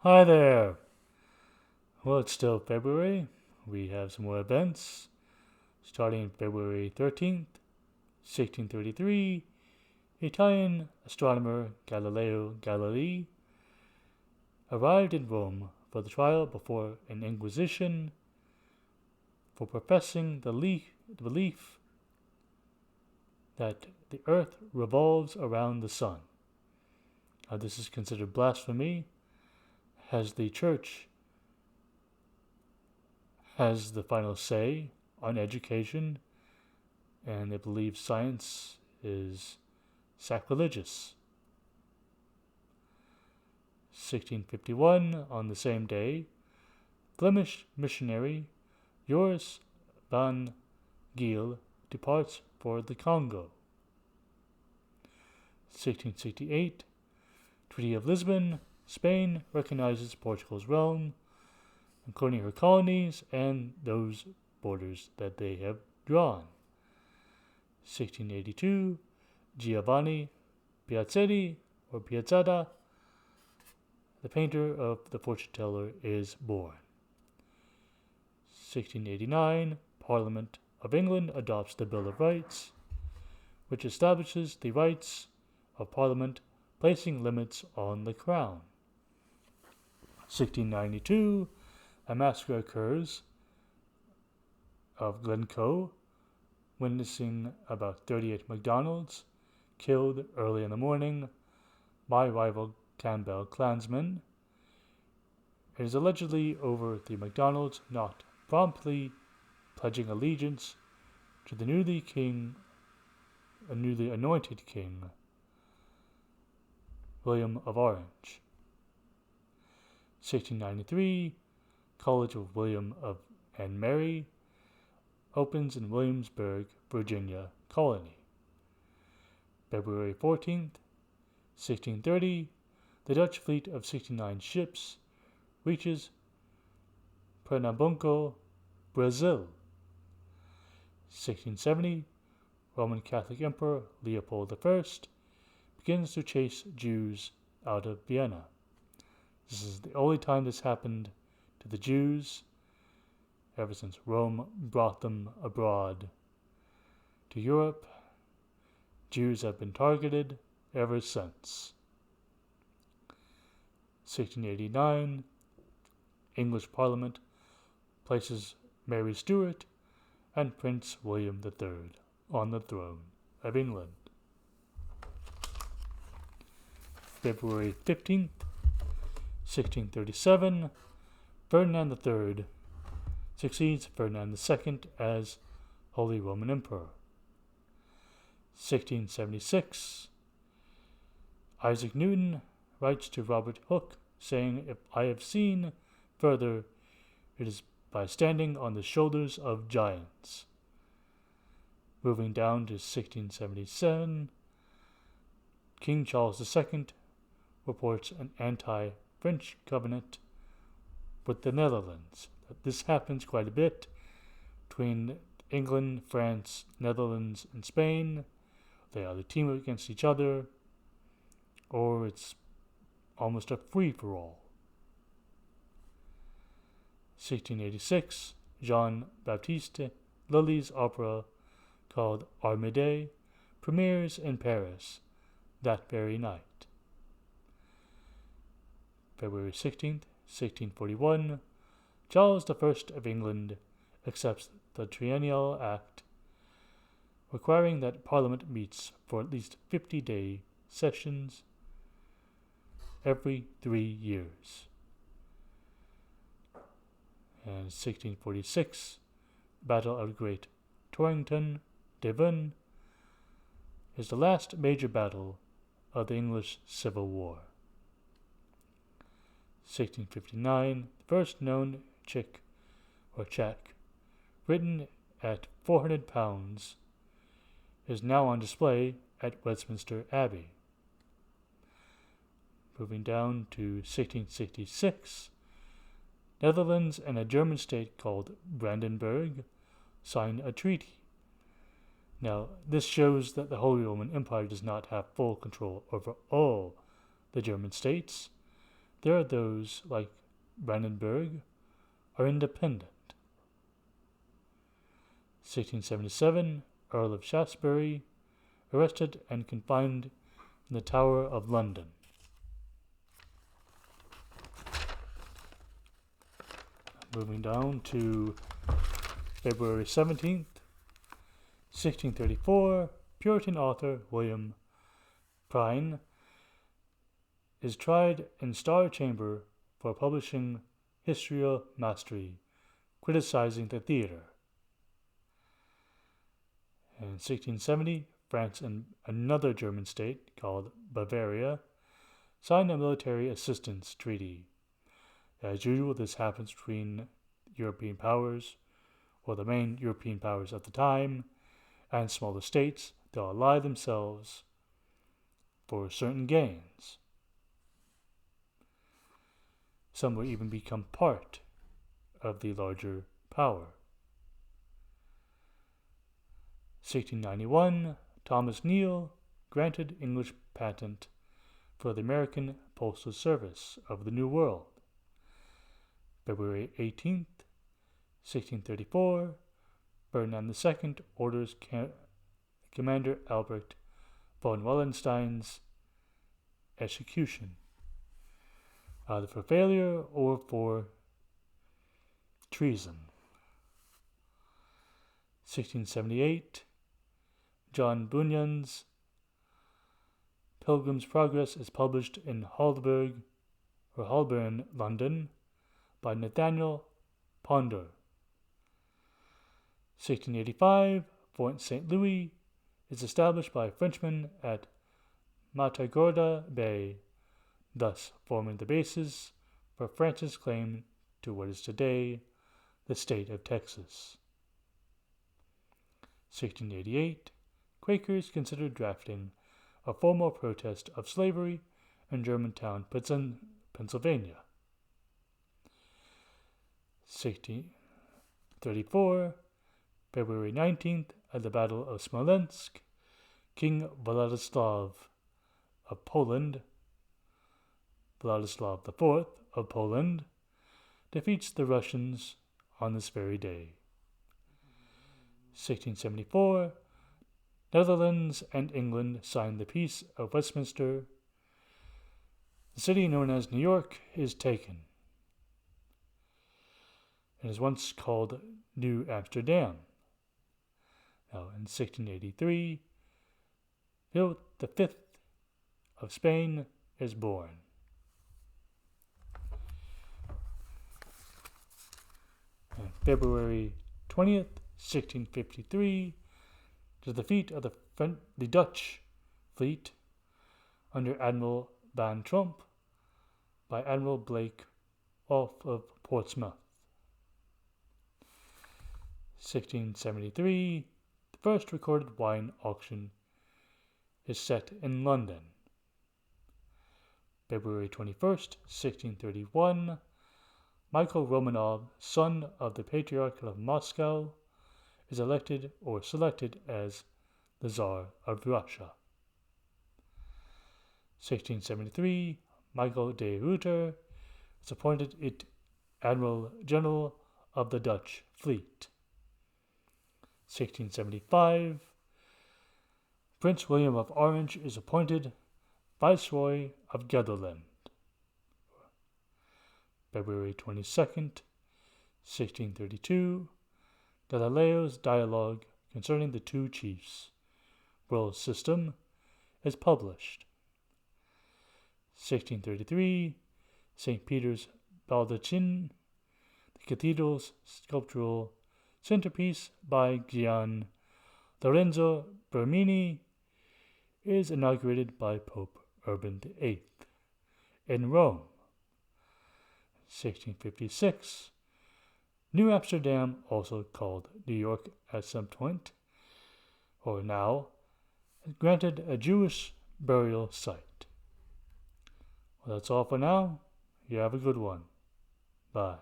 Hi there! Well, it's still February. We have some more events. Starting February 13th, 1633, Italian astronomer Galileo Galilei arrived in Rome for the trial before an inquisition for professing the belief that the earth revolves around the sun. This is considered blasphemy, as the church has the final say on education, and they believe science is sacrilegious. 1651, on the same day, Flemish missionary Joris van Giel departs for the Congo. 1668, Treaty of Lisbon, Spain recognizes Portugal's realm, including her colonies and those borders that they have drawn. 1682, Giovanni Piazzetti, or Piazzetta, the painter of the fortune teller, is born. 1689, Parliament of England adopts the Bill of Rights, which establishes the rights of Parliament, placing limits on the Crown. 1692, a massacre occurs of Glencoe, witnessing about 38 MacDonalds killed early in the morning by rival Campbell clansmen. It is allegedly over the MacDonalds not promptly pledging allegiance to the newly anointed king, William of Orange. 1693, College of William and Mary opens in Williamsburg, Virginia colony. February 14th, 1630, the Dutch fleet of 69 ships reaches Pernambuco, Brazil. 1670, Roman Catholic Emperor Leopold I begins to chase Jews out of Vienna. This is the only time this happened to the Jews ever since Rome brought them abroad to Europe. Jews have been targeted ever since. 1689, English Parliament places Mary Stuart and Prince William III on the throne of England. February 15th, 1637, Ferdinand III succeeds Ferdinand II as Holy Roman Emperor. 1676, Isaac Newton writes to Robert Hooke, saying, "If I have seen further, it is by standing on the shoulders of giants." Moving down to 1677, King Charles II reports an anti-French covenant with the Netherlands. This happens quite a bit between England, France, Netherlands, and Spain. They either team up against each other, or it's almost a free-for-all. 1686, Jean-Baptiste Lully's opera called Armide premieres in Paris that very night. February 16th, 1641, Charles I of England accepts the Triennial Act, requiring that Parliament meets for at least 50-day sessions every 3 years. And 1646, Battle of Great Torrington, Devon, is the last major battle of the English Civil War. 1659, the first known check, written at £400, is now on display at Westminster Abbey. Moving down to 1666, Netherlands and a German state called Brandenburg sign a treaty. Now, this shows that the Holy Roman Empire does not have full control over all the German states. there are those, like Brandenburg, are independent. 1677, Earl of Shaftesbury, arrested and confined in the Tower of London. Moving down to February 17th, 1634, Puritan author William Prine is tried in Star Chamber for publishing Historia Mastery, criticizing the theatre. In 1670, France and another German state called Bavaria signed a military assistance treaty. As usual, this happens between European powers, or the main European powers at the time, and smaller states. They'll ally themselves for certain gains. Some will even become part of the larger power. 1691, Thomas Neal granted English patent for the American Postal Service of the New World. February 18th, 1634, Ferdinand II orders Commander Albert von Wallenstein's execution, either for failure or for treason. 1678, John Bunyan's Pilgrim's Progress is published in Holborn, London, by Nathaniel Ponder. 1685, Fort St. Louis is established by Frenchmen at Matagorda Bay, thus forming the basis for France's claim to what is today the state of Texas. 1688, Quakers considered drafting a formal protest of slavery in Germantown, Pennsylvania. 1634, February 19th, at the Battle of Smolensk, King Vladislav of Poland, Vladislav IV of Poland, defeats the Russians on this very day. 1674, Netherlands and England signed the Peace of Westminster. The city known as New York is taken. It is once called New Amsterdam. Now, in 1683, Philip V of Spain is born. On February 20th, 1653, the defeat of the Dutch fleet under Admiral Van Tromp by Admiral Blake off of Portsmouth. 1673, the first recorded wine auction is set in London. February 21st, 1631, Michael Romanov, son of the Patriarch of Moscow, is elected or selected as the Tsar of Russia. 1673, Michael de Ruyter is appointed Admiral General of the Dutch fleet. 1675, Prince William of Orange is appointed Viceroy of Gelderland. February 22nd, 1632, Galileo's dialogue concerning the two chiefs' world system is published. 1633, St. Peter's Baldachin, the cathedral's sculptural centerpiece by Gian Lorenzo Bernini, is inaugurated by Pope Urban VIII in Rome. 1656, New Amsterdam, also called New York at some point, or now, granted a Jewish burial site. Well, that's all for now. You have a good one. Bye.